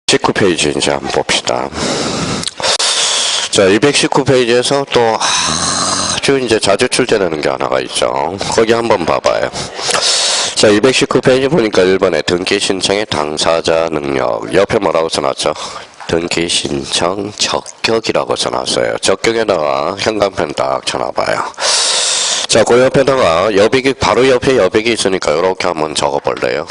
19페이지 이제 한번 봅시다. 자, 219페이지에서 또 아주 이제 자주 출제되는 게 하나가 있죠. 거기 한번 봐봐요. 자, 219페이지 보니까 1번에 등기 신청의 당사자 능력. 옆에 뭐라고 써놨죠? 등기 신청 적격이라고 써놨어요. 적격에다가 현관펜 딱 쳐놔봐요. 자, 그 옆에다가 여백이, 바로 옆에 여백이 있으니까 이렇게 한번 적어볼래요.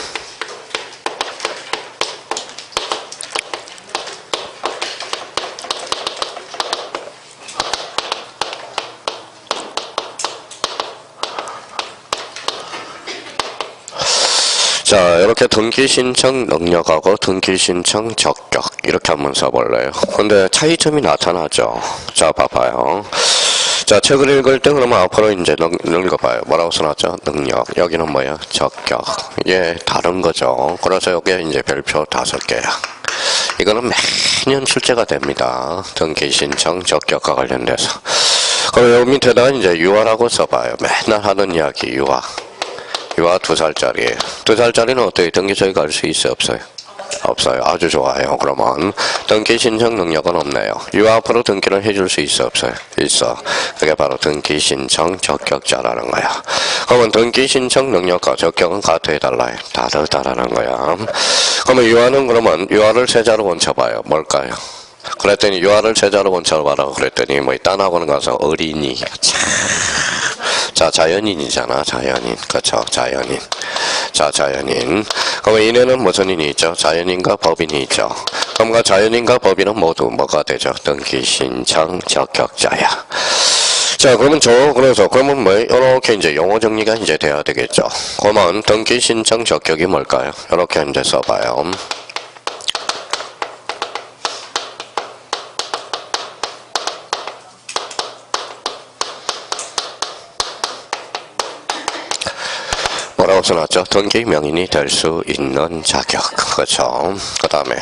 자, 이렇게 등기 신청 능력하고 등기 신청 적격 이렇게 한번 써볼래요. 근데 차이점이 나타나죠. 자, 봐봐요. 자, 책을 읽을 때 그러면 앞으로 이제 읽어봐요. 뭐라고 써놨죠? 능력. 여기는 뭐야? 적격. 이게 다른 거죠. 그래서 여기에 이제 별표 5개야. 이거는 매년 출제가 됩니다. 등기 신청 적격과 관련돼서. 그럼 여기 밑에다가 이제 유아라고 써봐요. 맨날 하는 이야기 유아. 유아 2살짜리. 2살짜리는 어떻게 등기소에 갈 수 있어요? 없어요? 없어요. 아주 좋아요. 그러면 등기 신청 능력은 없네요. 유아 앞으로 등기를 해줄 수 있어? 없어요? 있어. 그게 바로 등기 신청 적격자라는 거야. 그러면 등기 신청 능력과 적격은 같아야 달라요? 다르다라는 거야. 그러면 유아는 그러면 유아를 세자로 원쳐봐요. 뭘까요? 그랬더니 유아를 세자로 원쳐봐라고 그랬더니 뭐 딴 학원 가서 어린이. 자, 자연인이잖아. 자연인. 그렇죠. 자연인. 자, 자연인. 그러면 이내는 무슨 인이 있죠? 자연인과 법인이 있죠. 그럼 자연인과 법인은 모두 뭐가 되죠? 등기 신청 적격자야. 자, 그러면 뭐 이렇게 이제 용어 정리가 이제 돼야 되겠죠. 그러면 등기 신청 적격이 뭘까요? 이렇게 이제 써봐요. 뭐라고 써놨죠? 등기 명인이 될 수 있는 자격. 그렇죠. 그 다음에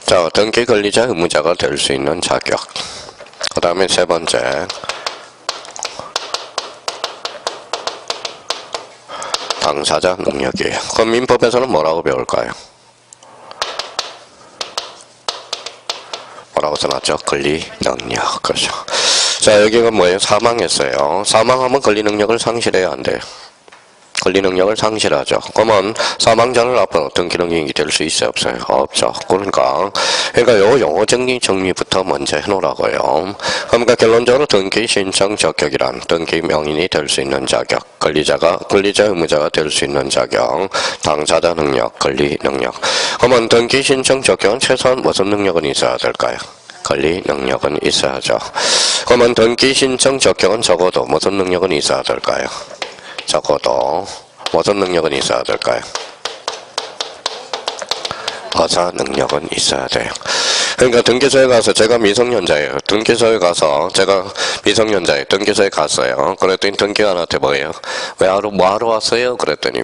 자, 등기 권리자 의무자가 될 수 있는 자격. 그 다음에 세 번째 당사자 능력이에요. 그럼 민법에서는 뭐라고 배울까요? 뭐라고 써놨죠? 권리 능력. 그렇죠. 자, 여기가 뭐예요? 사망했어요. 사망하면 권리 능력을 상실해야 안 돼요. 권리 능력을 상실하죠. 그러면 사망자는 앞으로 등기 능력이 될 수 있어요? 없어요? 없죠. 그러니까 요 용어 정리부터 먼저 해놓으라고요. 그러니까 결론적으로 등기 신청 적격이란 등기 명인이 될 수 있는 자격, 권리자 의무자가 될 수 있는 자격, 당사자 능력, 권리 능력. 그러면 등기 신청 적격은 최소한 무슨 능력은 있어야 될까요? 권리 능력은 있어야죠. 그러면 등기 신청 적격은 적어도 무슨 능력은 있어야 될까요? 적어도 무슨 능력은 있어야 될까요? 의사 능력은 있어야 돼요. 그러니까 등기소에 가서 제가 미성년자예요. 등기소에 가서 제가 미성년자예요. 등기소에 갔어요. 그랬더니 등기관한테 뭐예요? 뭐하러 왔어요? 그랬더니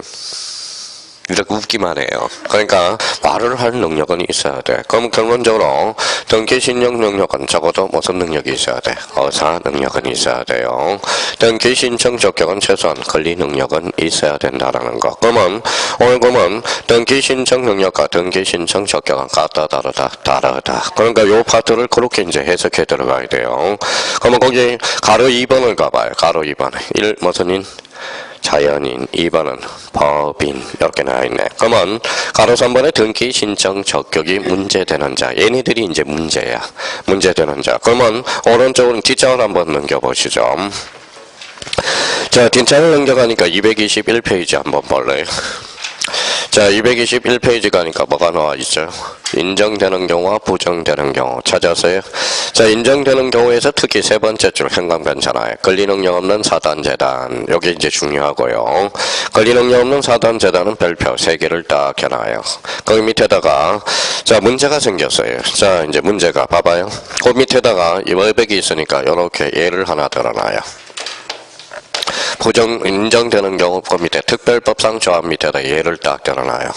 이렇게 웃기만 해요. 그러니까 말을 할 능력은 있어야 돼. 그럼 결론적으로 등기 신청 능력은 적어도 무슨 능력이 있어야 돼? 의사 능력은 있어야 돼요. 등기 신청 적격은 최소한 권리 능력은 있어야 된다라는 거. 그러면 오늘 보면 등기 신청 능력과 등기 신청 적격은 같다 다르다. 그러니까 요 파트를 그렇게 이제 해석해 들어가야 돼요. 그러면 거기 가로 2번을 가봐요. 가로 2번. 무슨 인? 자연인, 2번은 법인 이렇게 나와있네. 그러면 가로 3번에 등기 신청 적격이 문제되는 자. 얘네들이 이제 문제야. 문제되는 자. 그러면 오른쪽은 뒷장을 한번 넘겨보시죠. 자, 뒷장을 넘겨가니까 221페이지 한번 볼래요? 자, 221페이지 가니까 뭐가 나와 있죠? 인정되는 경우와 부정되는 경우 찾아서요. 자, 인정되는 경우에서 특히 세 번째 줄 현관변잖아요. 권리 능력 없는 사단재단. 여기 이제 중요하고요. 권리 능력 없는 사단재단은 별표 3개를 딱 해놔요. 거기 밑에다가 자, 문제가 생겼어요. 자, 이제 문제가 봐봐요. 그 밑에다가 이 월백이 있으니까 이렇게 예를 하나 들어놔요. 인정되는 경우 그 밑에 특별법상 조합 밑에다 예를 딱 들어놔요.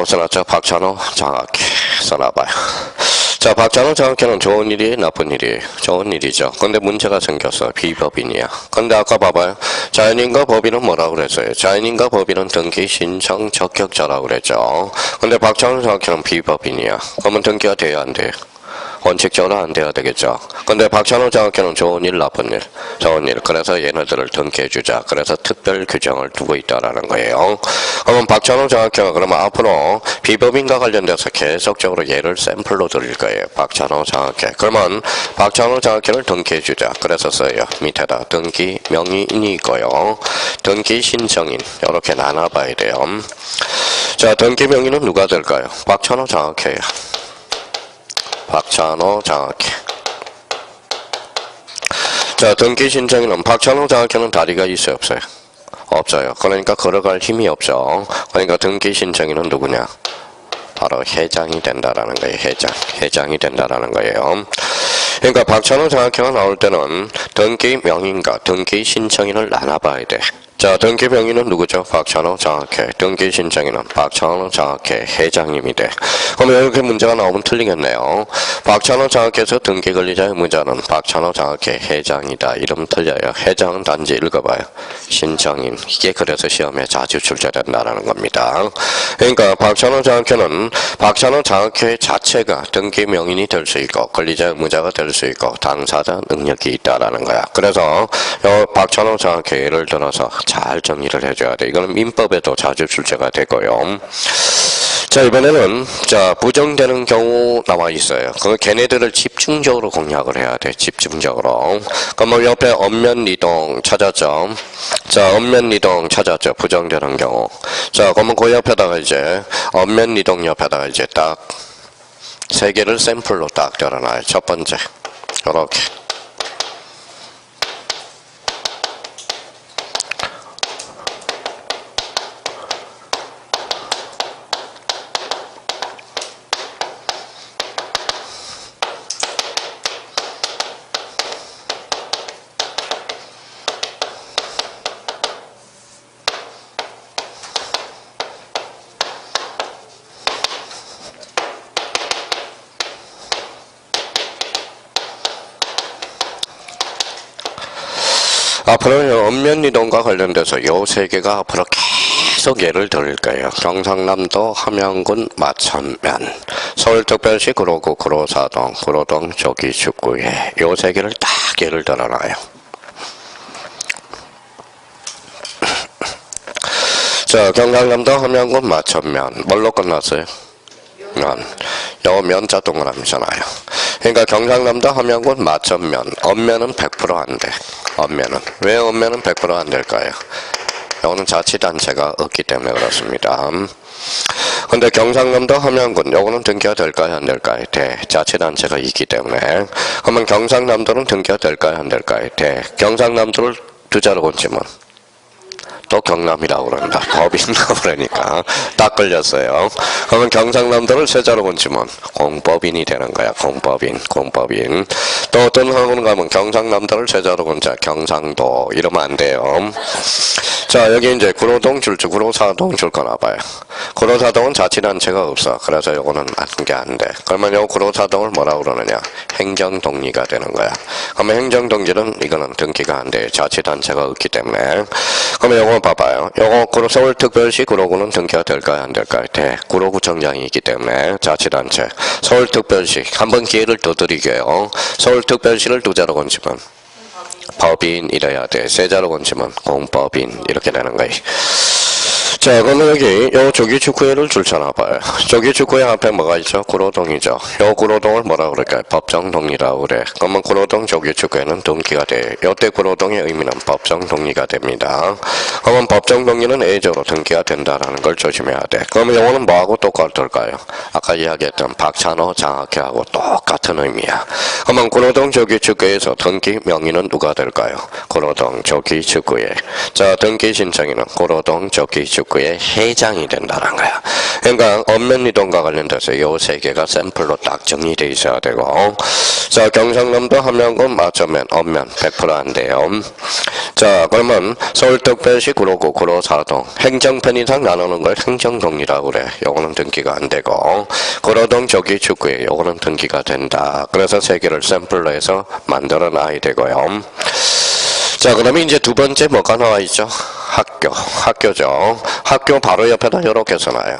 뭐라고 써놨죠? 박찬호 장학회 써놔봐요. 자, 박찬호 장학회는 좋은 일이 나쁜 일이 좋은 일이죠. 근데 문제가 생겼어. 비법인이야. 근데 아까 봐봐요. 자연인과 법인은 뭐라고 그랬어요? 자연인과 법인은 등기 신청 적격자라고 그랬죠. 근데 박찬호 장학회는 비법인이야. 그러면 등기가 돼야 안 돼요? 원칙적으로 안 돼야 되겠죠. 근데 박찬호 장학회는 좋은 일, 나쁜 일, 좋은 일. 그래서 얘네들을 등기해주자. 그래서 특별 규정을 두고 있다라는 거예요. 그러면 박찬호 장학회가 그러면 앞으로 비법인과 관련돼서 계속적으로 얘를 샘플로 드릴 거예요. 박찬호 장학회. 그러면 박찬호 장학회를 등기해주자. 그래서 써요. 밑에다 등기 명의인이 있고요. 등기 신청인. 이렇게 나눠봐야 돼요. 자, 등기 명의는 누가 될까요? 박찬호 장학회예요. 박찬호 장학회. 자, 등기 신청인은 박찬호 장학회는 다리가 있어요, 없어요? 없어요. 그러니까 걸어갈 힘이 없죠. 그러니까 등기 신청인은 누구냐? 바로 회장이 된다라는 거예요. 회장이 된다라는 거예요. 그러니까 박찬호 장학회가 나올 때는 등기 명의인과 등기 신청인을 나눠봐야 돼. 자, 등기 명의는 누구죠? 박찬호 장학회. 등기 신청인은 박찬호 장학회 회장님이 돼. 그럼 이렇게 문제가 나오면 틀리겠네요. 박찬호 장학회에서 등기 권리자 의무자는 박찬호 장학회 회장이다. 이름 틀려요. 회장은 단지 읽어봐요. 신청인. 이게 그래서 시험에 자주 출제된다는 겁니다. 그러니까 박찬호 장학회는 박찬호 장학회 자체가 등기 명인이 될 수 있고 권리자 의무자가 될 수 있고 당사자 능력이 있다라는 거야. 그래서 박찬호 장학회 예를 들어서 잘 정리를 해줘야 돼. 이거는 민법에도 자주 출제가 되고요. 자, 이번에는 자 부정되는 경우 나와 있어요. 그 걔네들을 집중적으로 공략을 해야 돼. 집중적으로. 그러면 옆에 엄면이동 찾았죠. 자, 엄면이동 찾았죠. 부정되는 경우. 자, 그러면 그 옆에다가 이제 엄면이동 옆에다가 이제 딱 세 개를 샘플로 딱 열어놔요. 첫 번째 이렇게. 앞으로는 엄면이동과 관련돼서 요 세 개가 앞으로 계속 예를 들을 거예요. 경상남도 함양군 마천면, 서울특별시 구로구 구로사동, 구로동 조기축구회 요 세 개를 딱 예를 들어놔요. 자, 경상남도 함양군 마천면 뭘로 끝났어요? 요 면자 동그라미잖아요. 그러니까 경상남도 함양군 마천면 엄면은 100% 안 돼. 엄면은 왜 엄면은 100% 안 될까요? 요거는 자치단체가 없기 때문에 그렇습니다. 근데 경상남도 함양군 요거는 등기가 될까요 안 될까요? 돼. 자치단체가 있기 때문에. 그러면 경상남도는 등기가 될까요 안 될까요? 돼. 경상남도를 두 자로 건지면 또 경남이라고 그런다. 법인이라고 그러니까 딱 걸렸어요. 그러면 경상남도를 세 자로 건지면 공법인이 되는 거야. 공법인. 또 어떤 학원 가면 경상남도를 세 자로 건자 경상도 이러면 안 돼요. 자, 여기 이제 구로동 줄주 구로사동 줄 거나 봐요. 구로사동은 자치단체가 없어. 그래서 요거는 게 안 돼. 그러면 요 구로사동을 뭐라고 그러느냐? 행정동리가 되는 거야. 그러면 행정동지는 이거는 등기가 안 돼. 자치단체가 없기 때문에. 그러면 요거 봐봐요. 요거 서울특별시 구로구는 등기가 될까요 안 될까요? 돼. 구로구청장이 있기 때문에 자치단체. 서울특별시 한번 기회를 더 드리게요. 서울특별시를 두 자로 건지면 법인 이래야 돼. 세 자로 건지면 공법인 이렇게 되는 거예요. 자, 그러면 여기 요 조기축구회를 줄쳐놔봐요. 조기축구회 앞에 뭐가 있죠? 구로동이죠. 요 구로동을 뭐라 그럴까요? 법정동리라고 그래. 그러면 구로동 조기축구회는 등기가 돼. 요때 구로동의 의미는 법정동리가 됩니다. 그러면 법정동리는 A적으로 등기가 된다라는 걸 조심해야 돼. 그러면 요거는 뭐하고 똑같을까요? 아까 이야기했던 박찬호 장학회하고 똑같은 의미야. 그러면 구로동 조기축구회에서 등기 명의는 누가 될까요? 구로동 조기축구회. 자, 등기 신청인은 구로동 조기축구회. 축구의 회장이 된다는 거야. 그러니까 읍면이동과 관련돼서 요 세 개가 샘플로 딱 정리돼 있어야 되고, 자 경상남도 함양군 맞으면 읍면 100% 안 돼요. 자 그러면 서울특별시 구로구 구로사동 행정편 이상 나누는 걸 행정동이라고 그래. 요거는 등기가 안 되고, 구로동 조기 축구에 요거는 등기가 된다. 그래서 세 개를 샘플로 해서 만들어 놔야 되고요. 자 그 다음에 이제 두 번째 뭐가 나와 있죠? 학교죠. 학교 바로 옆에다 이렇게 써놔요.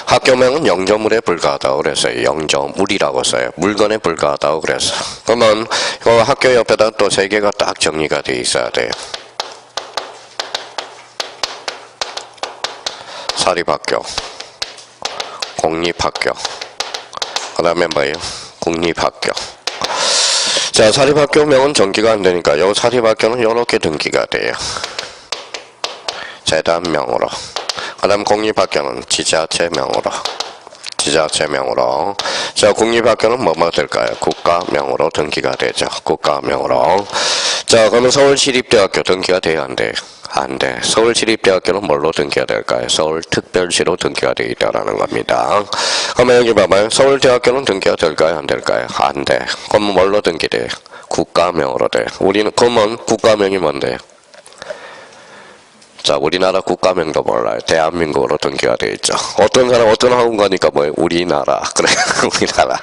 학교명은 영조물에 불과하다고 그래서 영조물이라고 써요. 물건에 불과하다고 그래서. 그러면 이 학교 옆에다 또 세 개가 딱 정리가 돼 있어야 돼요. 사립학교, 공립학교, 그 다음에 뭐예요? 국립학교. 자 사립학교명은 등기가 안 되니까 요 사립학교는 이렇게 등기가 돼요. 재단명으로. 그 다음 공립학교는 지자체명으로. 자 국립학교는 뭐뭐 될까요? 국가명으로 등기가 되죠. 국가명으로. 자 그러면 서울시립대학교 등기가 돼요? 안 돼요? 안 돼. 서울시립대학교는 뭘로 등기가 될까요? 서울특별시로 등기가 되어 있다는 겁니다. 그러면 여기 봐봐요. 서울대학교는 등기가 될까요? 안 될까요? 안 돼. 그럼 뭘로 등기돼요? 국가명으로 돼요. 우리는 그러면 국가명이 뭔데요? 자, 우리나라 국가명도 몰라요. 대한민국으로 등기가 되어 있죠. 어떤 사람, 어떤 학원 가니까 뭐예요? 우리나라. 그래, 우리나라.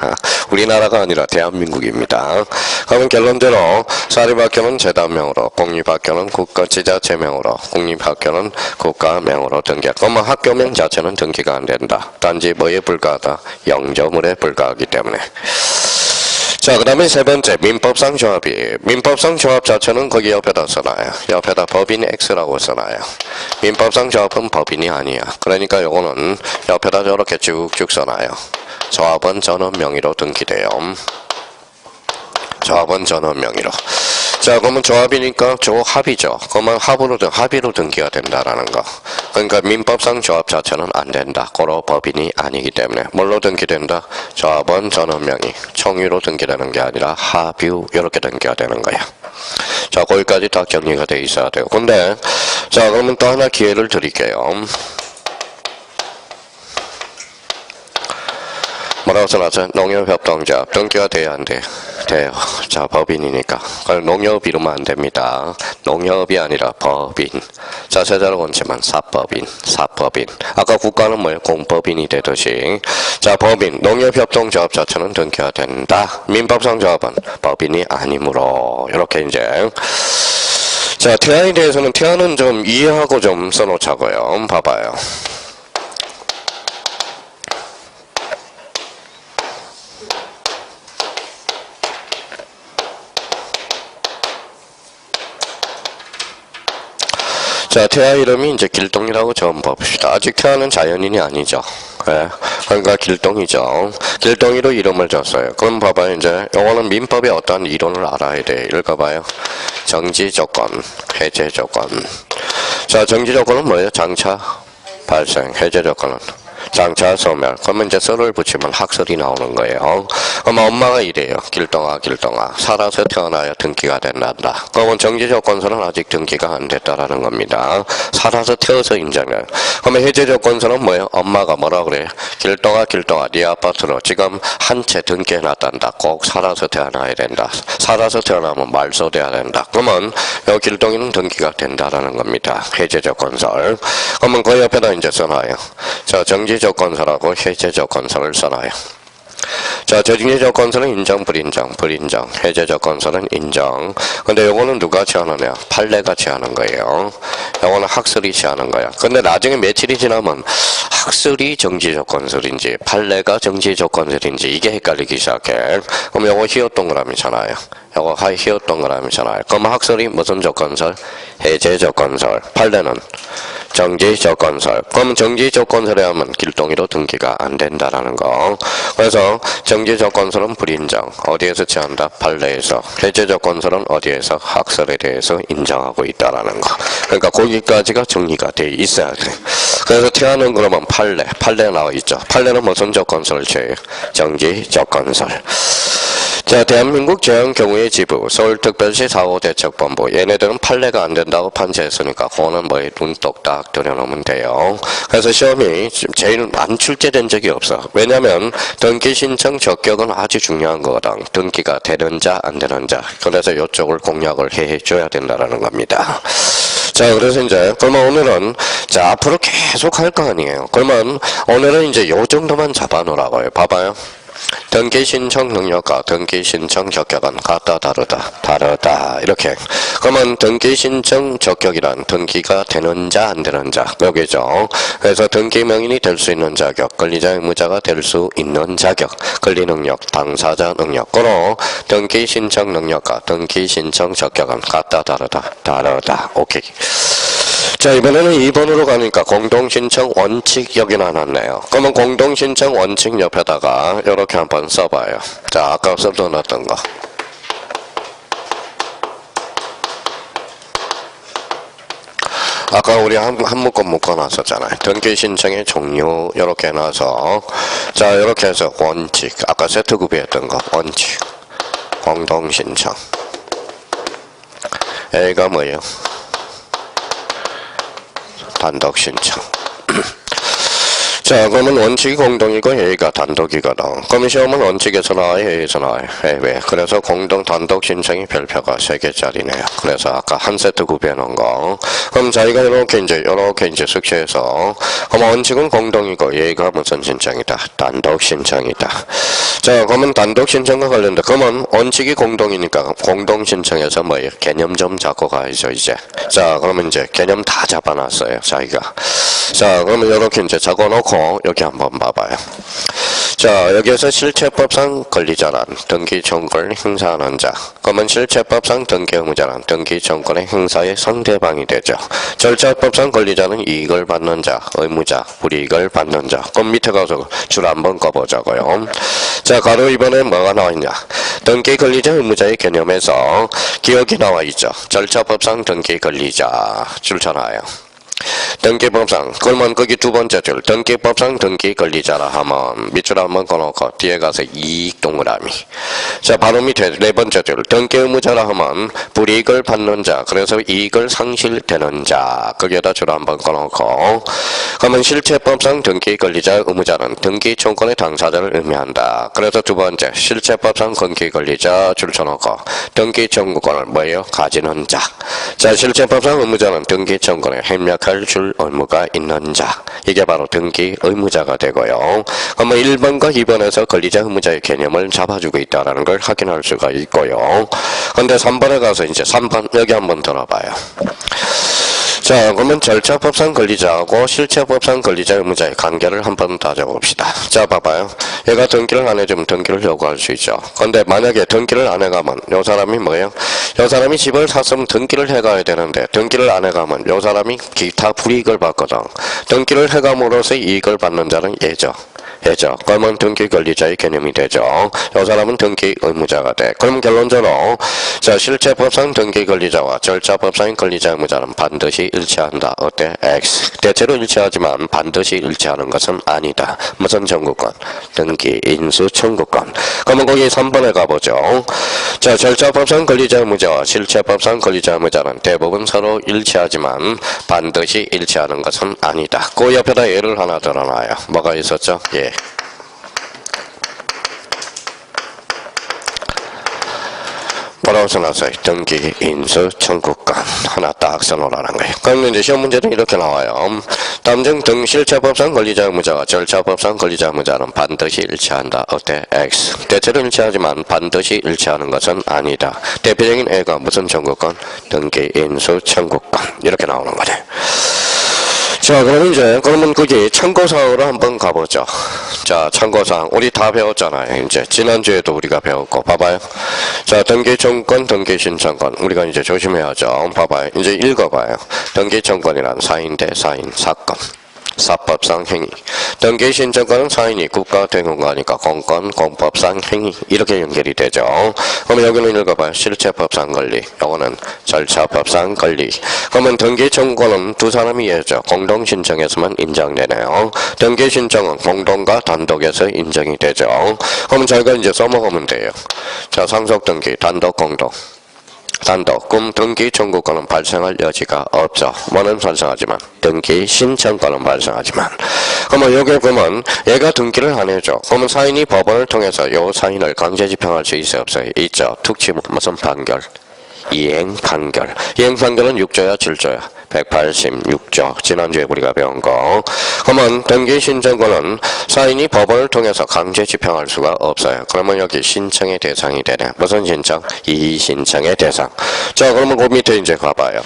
우리나라가 아니라 대한민국입니다. 그러면 결론대로 사립학교는 재단명으로, 공립학교는 국가지자체명으로, 국립학교는 국가명으로 등기가. 그러면 학교명 자체는 등기가 안 된다. 단지 뭐에 불과하다? 영조물에 불과하기 때문에. 자, 그 다음에 세 번째, 민법상 조합이. 민법상 조합 자체는 거기 옆에다 써놔요. 옆에다 법인 X라고 써놔요. 민법상 조합은 법인이 아니야. 그러니까 요거는 옆에다 저렇게 쭉쭉 써놔요. 조합은 전원 명의로 등기돼요. 조합은 전원 명의로. 자, 그러면 조합이니까 조합이죠. 그러면 합의로 등기가 된다라는 거. 그러니까 민법상 조합 자체는 안 된다. 고로 법인이 아니기 때문에. 뭘로 등기된다? 조합원 전원명의. 총유로 등기되는 게 아니라 합유 이렇게 등기가 되는 거야. 자, 거기까지 다 정리가 돼 있어야 돼요. 근데 자, 그러면 또 하나 기회를 드릴게요. 뭐라고 써놨어요? 농협협동조합 등기가 돼야 안 돼요? 돼요. 자, 법인이니까. 농협 이러면 안 됩니다. 농협이 아니라 법인. 자, 세자로 원체만 사법인. 아까 국가는 뭐예요? 공법인이 되듯이. 자, 법인. 농협협동조합 자체는 등기가 된다. 민법상 조합은 법인이 아니므로. 이렇게 이제. 자, 태아에 대해서는 태아는 좀 이해하고 좀 써놓자고요. 봐봐요. 자, 태아 이름이 이제 길동이라고 처음 봅시다. 아직 태아는 자연인이 아니죠. 네. 그러니까 길동이죠. 길동이로 이름을 줬어요. 그럼 봐봐요. 이제 요거는 민법의 어떤 이론을 알아야 돼. 읽어봐요. 정지조건, 해제조건. 자, 정지조건은 뭐예요? 장차 발생. 해제조건은 장차 소멸. 그러면 이제 썰을 붙이면 학설이 나오는 거예요. 그럼 엄마가 이래요. 길동아. 살아서 태어나야 등기가 된다. 그러면 정지조건서는 아직 등기가 안 됐다라는 겁니다. 살아서 태어서 인정해요. 그러면 해제조건서는 뭐예요? 엄마가 뭐라 그래요? 길동아, 네 아파트로 지금 한 채 등기해놨단다. 꼭 살아서 태어나야 된다. 살아서 태어나면 말소돼야 된다. 그러면 요 길동이는 등기가 된다라는 겁니다. 해제조건서. 그러면 그 옆에다 이제 써놔요. 자, 정지조건서라고 해제조건서를 써놔요. 자, 정지조건서는 인정, 불인정. 해제조건서는 인정. 근데 요거는 누가 제하느냐? 판례가 제하는 거예요. 요거는 학설이 제하는 거야. 근데 나중에 며칠이 지나면 학설이 정지조건설인지 판례가 정지조건설인지 이게 헷갈리기 시작해. 그럼 요거 히읗 동그라미잖아요. 요거 히읗 동그라미잖아요. 그럼 학설이 무슨 조건설? 해제조건설. 판례는 정지조건설. 그럼 정지조건설에 하면 길동이로 등기가 안 된다라는 거. 그래서 정지조건설은 불인정. 어디에서 취한다? 판례에서. 해제조건설은 어디에서? 학설에 대해서 인정하고 있다라는 거. 그러니까 거기까지가 정리가 돼 있어야 돼. 그래서 태아는 그러면 판례 나와 있죠. 판례는 무슨 조건설을 취해요? 정지조건설. 자, 대한민국 재형 경우의 지부, 서울특별시 사고대책본부. 얘네들은 판례가 안 된다고 판시했으니까 그거는 뭐에 눈 똑딱 들여놓으면 돼요. 그래서 시험이 제일 안 출제된 적이 없어. 왜냐면 등기 신청 적격은 아주 중요한 거거든. 등기가 되는 자, 안 되는 자. 그래서 이쪽을 공략을 해줘야 된다는 겁니다. 자, 그래서 이제 그러면 오늘은 자 앞으로 계속 할 거 아니에요. 그러면 오늘은 이제 요 정도만 잡아놓으라고요. 봐봐요. 등기 신청 능력과 등기 신청 적격은 같다 다르다 이렇게. 그러면 등기 신청 적격이란 등기가 되는 자 안 되는 자 여기죠. 그래서 등기 명인이 될 수 있는 자격, 권리자 의무자가 될 수 있는 자격, 권리 능력, 당사자 능력. 그로 등기 신청 능력과 등기 신청 적격은 같다 다르다. 오케이. 자, 이번에는 2번으로 가니까 공동신청 원칙 여기 나눴네요. 그러면 공동신청 원칙 옆에다가 이렇게 한번 써봐요. 자, 아까 써놨던 거. 아까 우리 한 묶음 묶어놨었잖아요. 등기신청의 종류 이렇게 해놔서 자 이렇게 해서 원칙 아까 세트 구비했던 거 원칙 공동신청 A가 뭐예요? 단독신청. 자, 그러면 원칙이 공동이고 A가 단독이거든. 그러면 시험은 원칙에서 나와요, A에서 나와요. 왜? 그래서 공동 단독 신청이 별표가 3개짜리네요. 그래서 아까 한 세트 구비해 놓은 거. 그럼 자기가 이렇게 이제 숙제해서 그럼 원칙은 공동이고 A가 무슨 신청이다? 단독 신청이다. 자, 그러면 단독 신청과 관련된 그러면 원칙이 공동이니까 공동 신청에서 뭐예요? 개념 좀 잡고 가야죠, 이제. 자, 그러면 이제 개념 다 잡아놨어요, 자기가. 자, 그러면 이렇게 이제 적어놓고 여기 한번 봐봐요. 자, 여기에서 실체법상 권리자란 등기 청구를 행사하는 자. 그러면 실체법상 등기 의무자란 등기 청구의 행사의 상대방이 되죠. 절차법상 권리자는 이익을 받는 자, 의무자, 불이익을 받는 자. 그럼 밑에 가서 줄 한번 꺼보자고요. 자, 가로 이번에 뭐가 나와있냐. 등기 권리자 의무자의 개념에서 기억이 나와있죠. 절차법상 등기 권리자 줄쳐놔요. 등기법상 그러면 거기 두 번째 줄 등기법상 등기 권리자라 하면 밑줄 한번 꺼놓고 뒤에 가서 이익 동그라미. 자, 바로 밑에 네 번째 줄 등기 의무자라 하면 불이익을 받는 자 그래서 이익을 상실되는 자 거기에다 줄 한번 꺼놓고 그러면 실체법상 등기 권리자 의무자는 등기 청구의 당사자를 의미한다. 그래서 두 번째 실체법상 등기 권리자 줄 쳐놓고 등기 청구권을 뭐예요? 가지는 자. 자, 실체법상 의무자는 등기 청구에 협력할 줄 의무가 있는 자. 이게 바로 등기 의무자가 되고요. 그러면 1번과 2번에서 권리자 의무자의 개념을 잡아주고 있다는 걸 확인할 수가 있고요. 근데 3번에 가서 이제 3번 여기 한번 들어봐요. 자, 그러면 절차법상 권리자하고 실체법상 권리자 의무자의 관계를 한번 따져봅시다. 자, 봐봐요. 얘가 등기를 안 해주면 등기를 요구할 수 있죠. 근데 만약에 등기를 안 해가면 요 사람이 뭐예요? 요 사람이 집을 샀으면 등기를 해가야 되는데 등기를 안 해가면 요 사람이 기타 불이익을 받거든. 등기를 해감으로써 이익을 받는 자는 얘죠. 그러면 등기 권리자의 개념이 되죠. 이 사람은 등기 의무자가 돼. 그럼 결론적으로 자, 실체법상 등기 권리자와 절차법상 권리자 의무자는 반드시 일치한다. 어때? X. 대체로 일치하지만 반드시 일치하는 것은 아니다. 무슨 청구권? 등기 인수 청구권. 그러면 거기 3번에 가보죠. 자, 절차법상 권리자 의무자와 실체법상 권리자 의무자는 대부분 서로 일치하지만 반드시 일치하는 것은 아니다. 그 옆에다 예를 하나 들어놔요. 뭐가 있었죠? 예. 뭐라고 써놨어요? 등기, 인수, 청구권 하나 딱 써놓으라는 거예요. 그럼 이제 시험 문제는 이렇게 나와요. 다음 등 실체법상 권리자 의무자와 절차법상 권리자 의무자는 반드시 일치한다. 어때? X. 대체로 일치하지만 반드시 일치하는 것은 아니다. 대표적인 애가 무슨 청구권? 등기, 인수, 청구권 이렇게 나오는 거죠. 자, 그러면 거기 참고사항으로 한번 가보죠. 자, 참고사항. 우리 다 배웠잖아요. 이제 지난주에도 우리가 배웠고, 봐봐요. 자, 등기청구권, 등기신청권. 우리가 이제 조심해야죠. 봐봐요. 이제 읽어봐요. 등기청구권이란 사인 대 사인 사건. 사법상 행위. 등기 신청권은 사인이 국가가 되는 거니까 공권, 공법상 행위 이렇게 연결이 되죠. 그러면 여기는 읽어봐요. 실체법상 권리. 요거는 절차법상 권리. 그러면 등기 청구권은 두 사람이 해야죠. 공동 신청에서만 인정되네요. 등기 신청은 공동과 단독에서 인정이 되죠. 그럼 저희가 이제 써먹으면 돼요. 자, 상속 등기, 단독, 공동. 단독, 그럼 등기 청구권은 발생할 여지가 없죠. 뭐는 발생하지만 등기 신청권은 발생하지만. 그러면 여기 보면 얘가 등기를 안 해줘. 그러면 사인이 법원을 통해서 요 사인을 강제 집행할 수 있어요, 없어요? 있죠. 특징 무슨 판결? 이행 판결. 이행 판결은 6조야 7조야? 186조. 지난주에 우리가 배운 거. 그러면 등기 신청권은 사인이 법원을 통해서 강제 집행할 수가 없어요. 그러면 여기 신청의 대상이 되네. 무슨 신청? 이의 신청의 대상. 자, 그러면 그 밑에 이제 가봐요.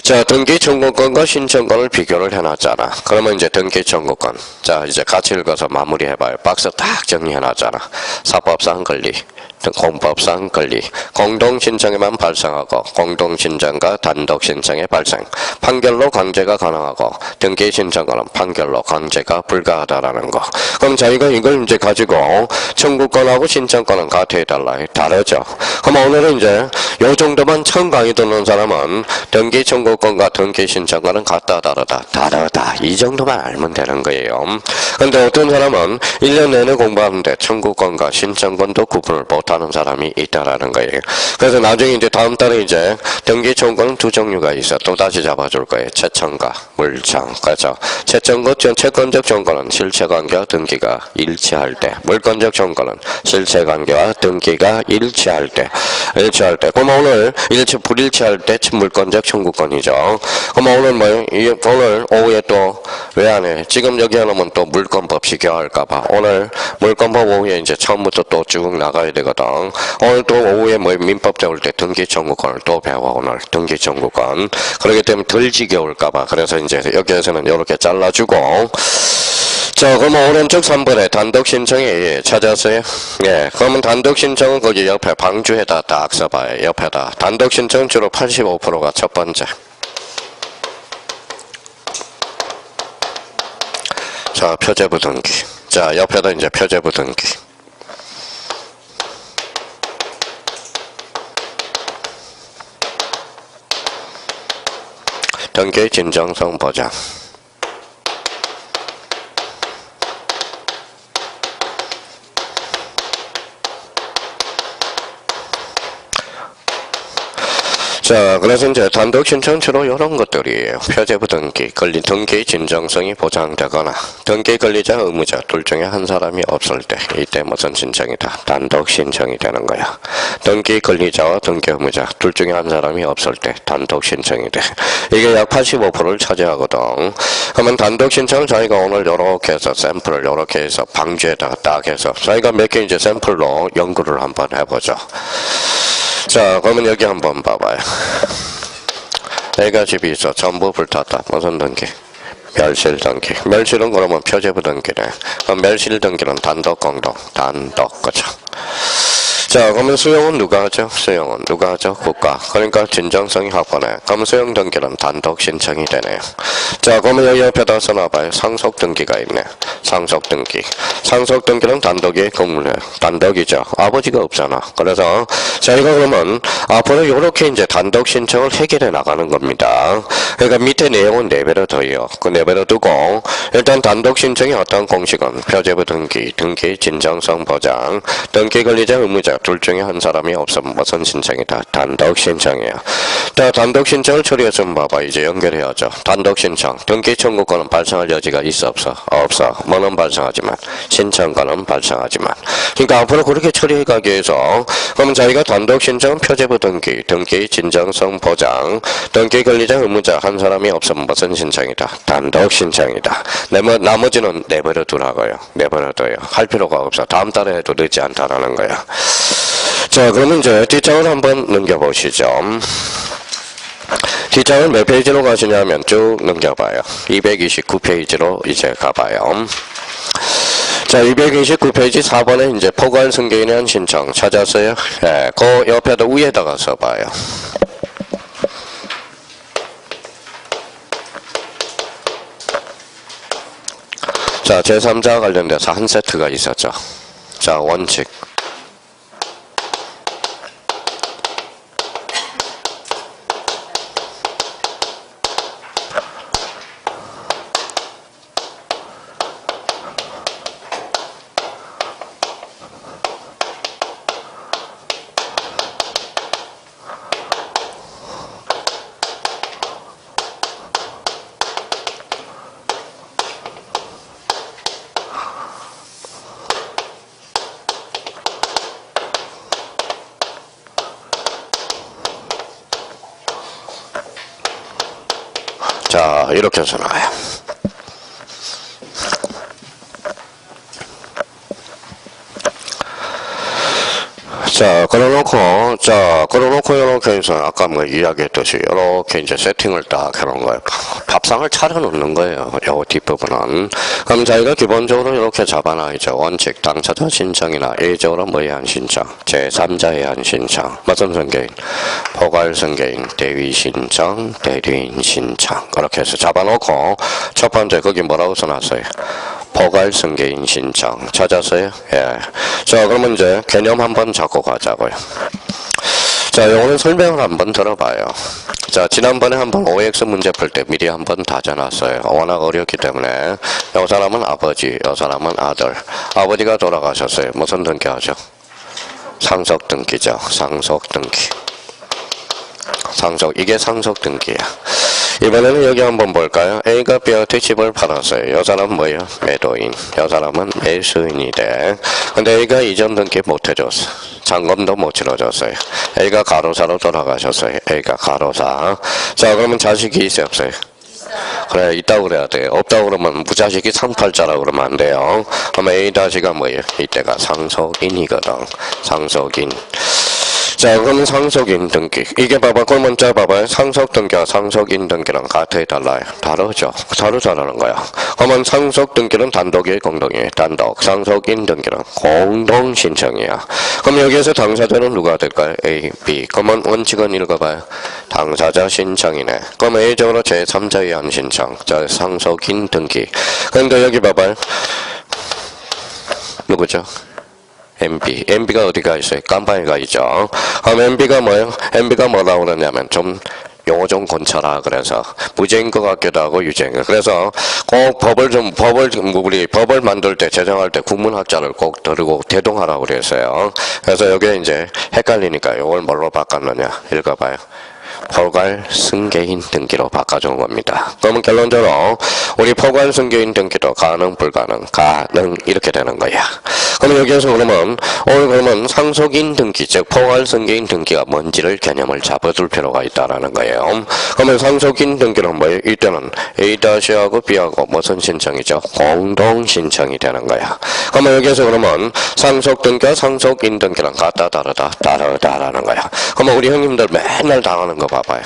자, 등기 청구권과 신청권을 비교를 해놨잖아. 그러면 이제 등기 청구권. 자, 이제 같이 읽어서 마무리해봐요. 박스 딱 정리해놨잖아. 사법상 권리. 공법상 권리, 공동신청에만 발생하고 공동신청과 단독신청의 발생, 판결로 강제가 가능하고 등기신청권은 판결로 강제가 불가하다라는 거. 그럼 저희가 이걸 이제 가지고 청구권하고 신청권은 같아달라. 다르죠. 그럼 오늘은 이제 요 정도만 처음 강의 듣는 사람은 등기 청구권과 등기 신청권은 같다 다르다. 다르다. 이 정도만 알면 되는 거예요. 근데 어떤 사람은 1년 내내 공부하는데 청구권과 신청권도 구분을 못하는 사람이 있다라는 거예요. 그래서 나중에 이제 다음 달에 이제 등기 청구권은 두 종류가 있어. 또 다시 잡아줄 거예요. 채권과 물청. 그렇죠. 채권적 청구권은 실체관계와 등기가 일치할 때, 물권적 청구권은 실체관계와 등기가 일치할 때. 그럼 오늘 불일치할 때 물권적 청구권이죠. 그럼 오늘 뭐예요? 오늘 오후에 또 왜 안 해? 지금 여기 해놓으면 또 물권법 시켜할까봐. 오늘 물권법 오후에 이제 처음부터 또 쭉 나가야 되거든. 오늘 또 오후에 뭐 민법 배울 때 등기 청구권을 또 배워. 오늘 등기 청구권. 그렇기 때문에 덜 지겨울까봐. 그래서 이제 여기에서는 이렇게 잘라주고. 자, 그러면 오른쪽 3번에 단독 신청에 찾았어요? 예. 그러면 단독 신청은 거기 옆에 방주에다 딱 써봐요. 옆에다. 단독 신청 주로 85%가 첫 번째. 자, 표제부 등기. 자, 옆에다 이제 표제부 등기. 등기 진정성 보장. 자, 그래서 이제 단독 신청 주로 이런 것들이에요. 표제부 등기, 등기 진정성이 보장되거나 등기 권리자 의무자 둘 중에 한 사람이 없을 때 이때 무슨 신청이다? 단독 신청이 되는 거야. 등기 권리자와 등기 의무자 둘 중에 한 사람이 없을 때 단독 신청이 돼. 이게 약 85%를 차지하거든. 그러면 단독 신청을 저희가 오늘 요렇게 해서 샘플을 요렇게 해서 방주에다가 딱 해서 저희가 몇 개 이제 샘플로 연구를 한번 해보죠. 자, 그러면 여기 한번 봐봐요. 애가 집이 있어. 전부 불탔다. 무슨 등기? 멸실 등기. 멸실은 그러면 표제부 등기네. 그럼 멸실 등기는 단독, 공동. 단독. 그죠? 자, 그러면 수용은 누가 하죠? 수용은 누가 하죠? 국가. 그러니까 진정성이 확보네. 그럼 수용 등기는 단독 신청이 되네요. 자, 그러면 여기 옆에다 써놔봐요. 상속 등기가 있네. 상속 등기. 상속 등기는 단독이 공문이에요. 단독이죠. 아버지가 없잖아. 그래서 저희가 그러면 앞으로 이렇게 이제 단독 신청을 해결해 나가는 겁니다. 그러니까 밑에 내용은 4배로 더요. 그 4배로 두고 일단 단독 신청의 어떤 공식은 표제부 등기, 등기 진정성 보장, 등기 권리자 의무자 둘 중에 한 사람이 없으면 무슨 신청이다? 단독 신청이에요. 자, 단독 신청을 처리했으면 봐봐. 이제 연결해야죠. 단독 신청. 등기 청구권은 발생할 여지가 있어 없어? 없어. 뭐는 발생하지만 신청권은 발생하지만. 그러니까 앞으로 그렇게 처리해가기 위해서 그러면 저희가 단독 신청은 표제부 등기, 등기 진정성 보장, 등기 권리자 의무자 한 사람이 없으면 무슨 신청이다? 단독 신청이다. 나머지는 내버려 두라고요. 내버려 둬요. 할 필요가 없어. 다음 달에 해도 늦지 않다라는 거야. 자, 그러면 이제 뒷장을 한번 넘겨보시죠. 뒷장을 몇 페이지로 가시냐면 쭉 넘겨봐요. 229페이지로 이제 가봐요. 자, 229페이지 4번에 이제 포괄 승계인에 대한 신청 찾았어요? 예, 그 옆에다 위에다가 써봐요. 자, 제3자 관련돼서 한 세트가 있었죠. 자, 원칙. 자, 이렇게 해서 나와요. 자, 그래놓고 이렇게 해서 아까 뭐 이야기했듯이 이렇게 이제 세팅을 딱 해놓은 거예요. 밥상을 차려놓는 거예요. 요 뒷부분은. 그럼 저희가 기본적으로 이렇게 잡아놔야죠. 원칙, 당사자 신청이나 예적으로 뭐에 한 신청, 제3자에 한 신청, 무슨 승계인, 포괄 승계인, 대위 신청, 대리인 신청. 그렇게 해서 잡아놓고 첫 번째 거기 뭐라고 써놨어요? 포괄 승계인 신청. 찾았어요? 예. 자, 그러면 이제 개념 한번 잡고 가자고요. 자, 요거는 설명을 한번 들어봐요. 자, 지난번에 한번 OX 문제 풀 때 미리 한번 다져놨어요. 워낙 어렵기 때문에. 요 사람은 아버지, 요 사람은 아들. 아버지가 돌아가셨어요. 무슨 등기하죠? 상속 등기죠. 상속 등기. 이게 상속 등기야. 이번에는 여기 한번 볼까요? A가 B한테 집을 팔았어요. 이 사람은 뭐예요? 매도인. 이 사람은 매수인이 돼. 근데 A가 이전 등기 못 해줬어. 잔금도 못 치러줬어요. A가 가로사로 돌아가셨어요. A가 가로사. 자, 그러면 자식이 있어요, 없어요? 그래, 있다고 그래야 돼. 없다고 그러면 무자식이 상팔자라고 그러면 안 돼요. 그러면 A-가 뭐예요? 이때가 상속인이거든. 상속인. 자, 그러면 상속인 등기. 이게 봐봐. 그 문자 봐봐요. 상속 등기와 상속인 등기랑 같아요, 달라요? 다르죠. 다르다는 거야. 그러면 상속 등기는 단독이에요, 공동이에요? 단독. 상속인 등기는 공동 신청이야. 그럼 여기에서 당사자는 누가 될까요? A, B. 그러면 원칙은 읽어봐요. 당사자 신청이네. 그럼 A적으로 제3자에 한 신청. 자, 상속인 등기. 근데 여기 봐봐요. 누구죠? MB가 어디가 있어요? 깜방이가 있죠. 그럼 MB가 뭐예요? MB가 뭐라고 그러냐면 좀 용어 좀 곤쳐라. 그래서 무죄인 것 같기도 하고 유죄인 것. 그래서 꼭 우리 법을 만들 때 제정할 때 국문학자를 꼭 들고 대동하라고 그랬어요. 그래서 여기에 이제 헷갈리니까 이걸 뭘로 바꿨느냐? 읽어봐요. 포괄 승계인 등기로 바꿔준 겁니다. 그러면 결론적으로 우리 포괄 승계인 등기도 가능, 불가능, 가능 이렇게 되는 거야. 그러면 여기에서 그러면 오늘 그러면 상속인 등기, 즉 포괄 승계인 등기가 뭔지를 개념을 잡아둘 필요가 있다라는 거예요. 그러면 상속인 등기는 뭐예요? 이때는 A-하고 B하고 무슨 신청이죠? 공동 신청이 되는 거야. 그러면 여기에서 그러면 상속 등기와 상속인 등기랑 같다, 다르다, 다르다라는 거야. 그러면 우리 형님들 맨날 당하는 거 봐봐요.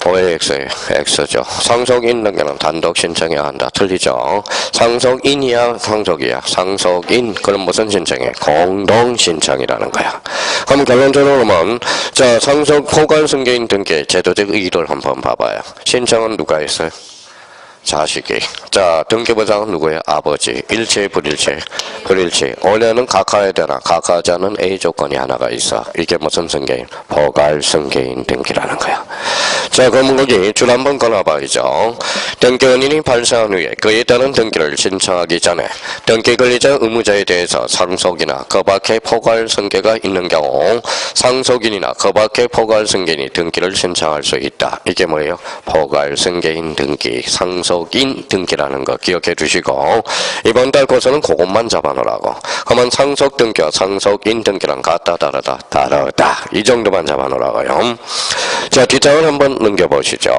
OAX예요. X죠. 상속인 등기는 단독 신청해야 한다. 틀리죠. 상속인이야, 상속이야. 상속인, 그럼 무슨 신청이에요? 공동 신청이라는 거야. 그럼 결론적으로 보면 자, 상속 포괄 승계인 등기 제도적 의의를 한번 봐봐요. 신청은 누가 했어요? 자식이. 자, 등기부장은 누구예요? 아버지. 일체, 불일체? 불일체. 원래는 각하해야 되나? 각하자는 A 조건이 하나가 있어. 이게 무슨 승계인? 포괄 승계인 등기라는 거야. 자, 그러면 거기 줄 한번 걸어봐야죠. 등기 원인이 발생한 후에 그에 따른 등기를 신청하기 전에 등기 권리자 의무자에 대해서 상속이나 그 밖의 포괄 승계가 있는 경우 상속인이나 그 밖의 포괄 승계인이 등기를 신청할 수 있다. 이게 뭐예요? 포괄 승계인 등기, 상속인 등기라는 거 기억해 주시고 이번 달 거서는 그것만 잡아놓으라고. 그러면 상속 등기와 상속인 등기랑 같다, 다르다, 다르다. 이 정도만 잡아놓으라고요. 자, 뒷장을 한번 넘겨보시죠.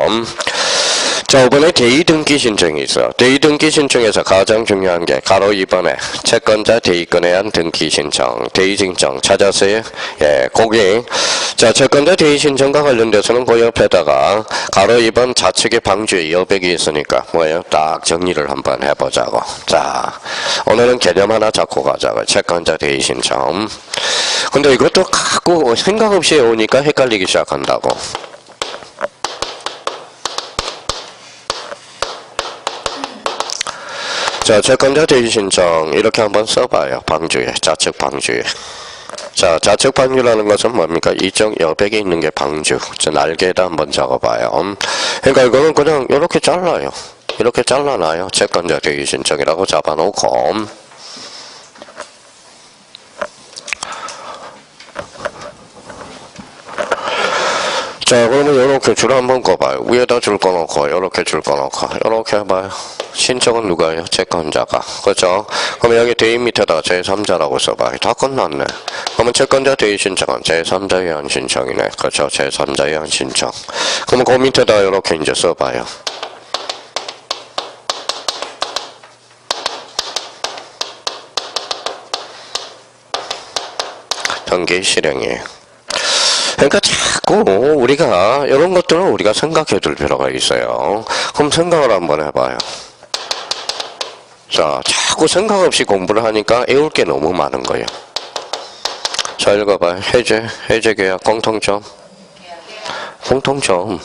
자, 이번에 대의 등기 신청이 있어. 대의 등기 신청에서 가장 중요한 게 가로 2번에 채권자 대의권에 의한 등기 신청, 대의 신청 찾았어요? 예, 거기 자, 채권자 대의 신청과 관련돼서는 그 옆에다가 가로 2번 좌측에 방주의 여백이 있으니까 뭐예요? 딱 정리를 한번 해보자고. 자, 오늘은 개념 하나 잡고 가자고. 채권자 대의 신청. 근데 이것도 갖고 생각 없이 오니까 헷갈리기 시작한다고. 자, 채권자 대의 신청 이렇게 한번 써봐요. 방주에, 좌측 방주에. 자, 좌측 방주라는 것은 뭡니까? 이쪽 여백에 있는 게 방주. 저 날개에다 한번 적어봐요. 그러니까 이거는 그냥 이렇게 잘라요. 이렇게 잘라놔요. 채권자 대의 신청이라고 잡아놓고. 자, 그러면 이렇게 줄 한번 꺼봐요. 위에다 줄 꺼놓고, 이렇게 줄 꺼놓고, 이렇게 해봐요. 신청은 누가요? 채권자가. 그렇죠? 그러면 여기 대의 밑에다가 제3자라고 써봐요. 다 끝났네. 그러면 채권자 대의 신청은 제3자에 의한 신청이네. 그렇죠? 제3자에 의한 신청. 그러면 그 밑에다가 이렇게 이제 써봐요. 등기 실행이에요. 그러니까 자꾸 우리가 이런 것들은 우리가 생각해 둘 필요가 있어요. 그럼 생각을 한번 해봐요. 자, 자꾸 생각 없이 공부를 하니까 외울 게 너무 많은 거예요. 자, 읽어봐요. 해제 계약 공통점. 공통점.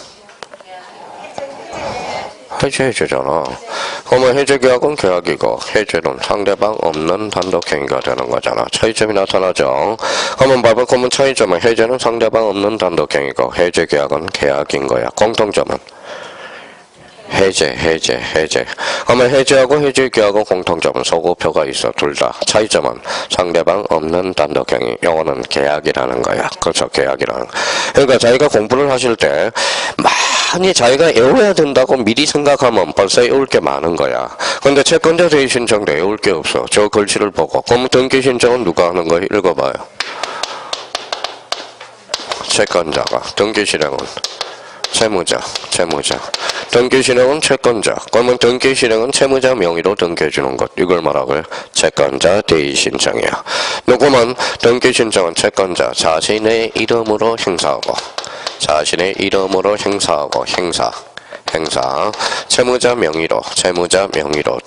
해제잖아. 그러면 해제 계약은 계약이고 해제는 상대방 없는 단독행위가 되는 거잖아. 차이점이 나타나죠. 그러면 봐봐. 그러면 차이점은 해제는 상대방 없는 단독행위고 해제 계약은 계약인 거야. 공통점은 해제. 그러면 해제하고 해제 계약은 공통점은 소고표가 있어. 둘 다. 차이점은 상대방 없는 단독행위. 요거는 계약이라는 거야. 그렇죠. 계약이라는. 그러니까 자기가 공부를 하실 때 많이 자기가 외워야 된다고 미리 생각하면 벌써 외울 게 많은 거야. 근데 채권자 대의 신청도 외울 게 없어. 저 글씨를 보고. 그럼 등기 신청은 누가 하는 거예요? 읽어봐요. 채권자가. 등기 실행은 채무자. 등기 실행은 채권자. 그러면 등기 실행은 채무자 명의로 등기해주는 것. 이걸 말하고요. 채권자 대의 신청이야. 누구만 등기 신청은 채권자 자신의 이름으로 행사하고 행사 채무자 명의로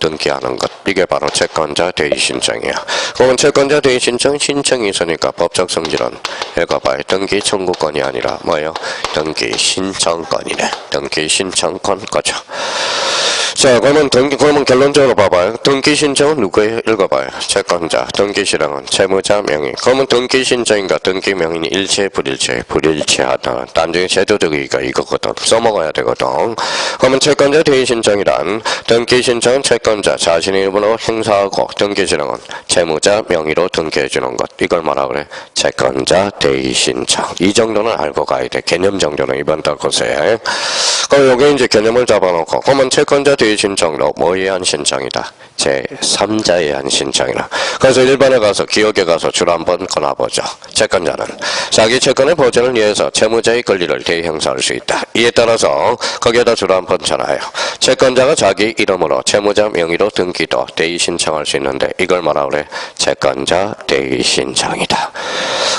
등기하는 것. 이게 바로 채권자 대의 신청이야. 그러면 채권자 대의 신청이 있으니까 법적 성질은 읽어봐요. 등기 청구권이 아니라 뭐예요? 등기 신청권이네. 등기 신청권 거죠. 자, 그러면 결론적으로 봐봐요. 등기 신청은 누구예요? 읽어봐요. 채권자. 등기 실행은 채무자 명의. 그러면 등기 신청인가 등기 명의는 일체 불일치하다. 단중에 제도적 의의가 이거거든. 써먹어야 되거든. 그러면 채권자 대의 신청이란 등기 신청은 채권자 자신의 이름으로 행사하고 등기 실행은 채무자 명의로 등기해주는 것. 이걸 뭐라 그래? 채권자 대의 신청. 이 정도는 알고 가야 돼. 개념 정도는 이번 달 것에. 그럼 여기 이제 개념을 잡아놓고 그러면 채권자 대의 신청도 뭐에 의한 신청이다? 제3자에 의한 신청이다. 그래서 1번에 가서 기억에 가서 줄 한번 꺼놔보죠. 채권자는 자기 채권의 보전을 위해서 채무자의 권리를 대의 행사할 수 있다. 이에 따라서 거기에다 줄 한번 쳐놔요. 채권자가 자기 이름으로 채무자 명의로 등기도 대의 신청할 수 있는데 이걸 뭐라 그래? 채권자 대의 신청이다.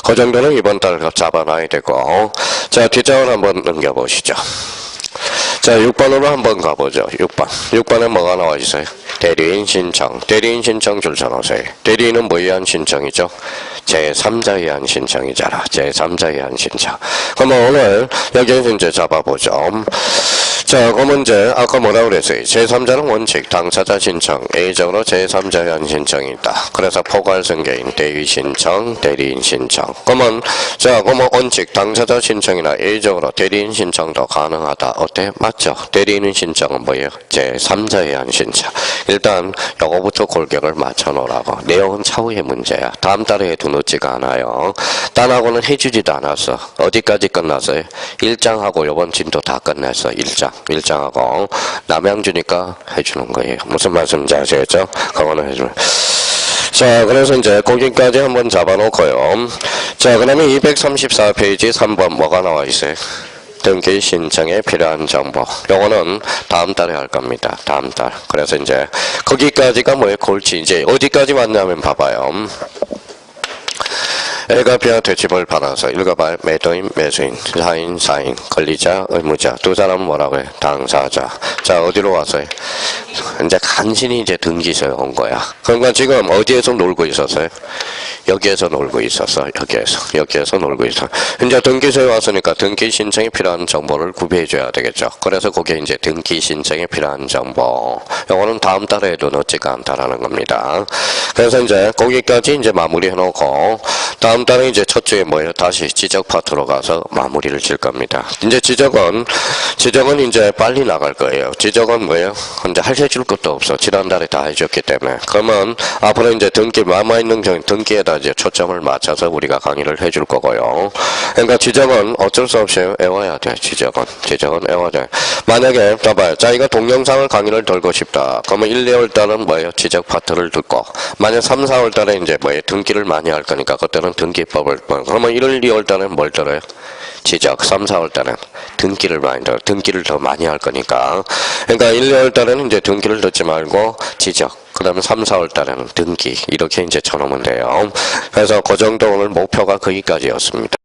그 정도는 이번 달 잡아놔야 되고 자, 뒷장을 한번 넘겨보시죠. 자, 6번으로 한번 가보죠. 6번에 뭐가 나와 있어요? 대리인 신청. 대리인 신청 줄 쳐놓으세요. 대리인은 뭐에 의한 신청이죠? 제3자에 의한 신청이잖아. 제3자에 의한 신청. 그러면 오늘 여기에서 이제 잡아보죠. 자, 그러면 이제 아까 뭐라고 그랬어요? 제3자는 원칙, 당사자 신청, A적으로 제3자에 의한 신청이 있다. 그래서 포괄성계인 대위 신청, 대리인 신청. 그러면 원칙, 당사자 신청이나 A적으로 대리인 신청도 가능하다. 어때? 맞죠? 대리인 신청은 뭐예요? 제3자에 의한 신청. 일단 요거부터 골격을 맞춰놓으라고. 내용은 차후의 문제야. 다음 달에 해도 늦지가 않아요. 딴하고는 해주지도 않았어. 어디까지 끝났어요? 1장하고 요번 진도 다 끝냈어. 1장하고 남양주니까 해주는 거예요. 무슨 말씀인지 아시겠죠? 그거는 해주는. 자, 그래서 이제 거기까지 한번 잡아놓고요. 자, 그 다음에 234페이지 3번 뭐가 나와 있어요? 등기 신청에 필요한 정보. 요거는 다음 달에 할 겁니다. 다음 달. 그래서 이제 거기까지가 뭐예요? 골치. 이제 어디까지 왔냐면 봐봐요. A가 B한테 집을 받아서 읽어봐요. 매도인, 매수인, 사인, 사인, 권리자, 의무자. 두 사람은 뭐라고 해? 당사자. 자, 어디로 왔어요? 이제 간신히 이제 등기소에 온 거야. 그러니까 지금 어디에서 놀고 있었어요? 여기에서 놀고 있었어. 여기에서 놀고 있어. 이제 등기소에 왔으니까 등기 신청에 필요한 정보를 구비해줘야 되겠죠. 그래서 그게 이제 등기 신청에 필요한 정보. 요거는 다음 달에도 늦지가 않다라는 겁니다. 그래서 이제 거기까지 이제 마무리해놓고 다음 달에 이제 첫 주에 뭐예요? 다시 지적 파트로 가서 마무리를 질 겁니다. 이제 지적은 이제 빨리 나갈 거예요. 지적은 뭐예요? 이제 해줄 것도 없어. 지난달에 다 해줬기 때문에. 그러면 앞으로 이제 등기 남아있는 등기에다 이제 초점을 맞춰서 우리가 강의를 해줄 거고요. 그러니까 지적은 어쩔 수 없이 외워야 돼. 지적은 외워야 돼. 만약에 봐봐요. 자, 이거 동영상을 강의를 들고 싶다. 그러면 1, 2월 달은 뭐예요? 지적 파트를 듣고, 만약 3, 4월 달에 이제 뭐예요? 등기를 많이 할 거니까 그때는 등기법을 그러면 1월, 2월 달에는 뭘 들어요? 지적. 3, 4월 달에는 등기를 많이 들어. 등기를 더 많이 할 거니까. 그러니까 1, 2월 달에는 이제 등기를 듣지 말고 지적. 그 다음에 3, 4월 달에는 등기. 이렇게 이제 쳐놓으면 돼요. 그래서 그 정도 오늘 목표가 거기까지였습니다.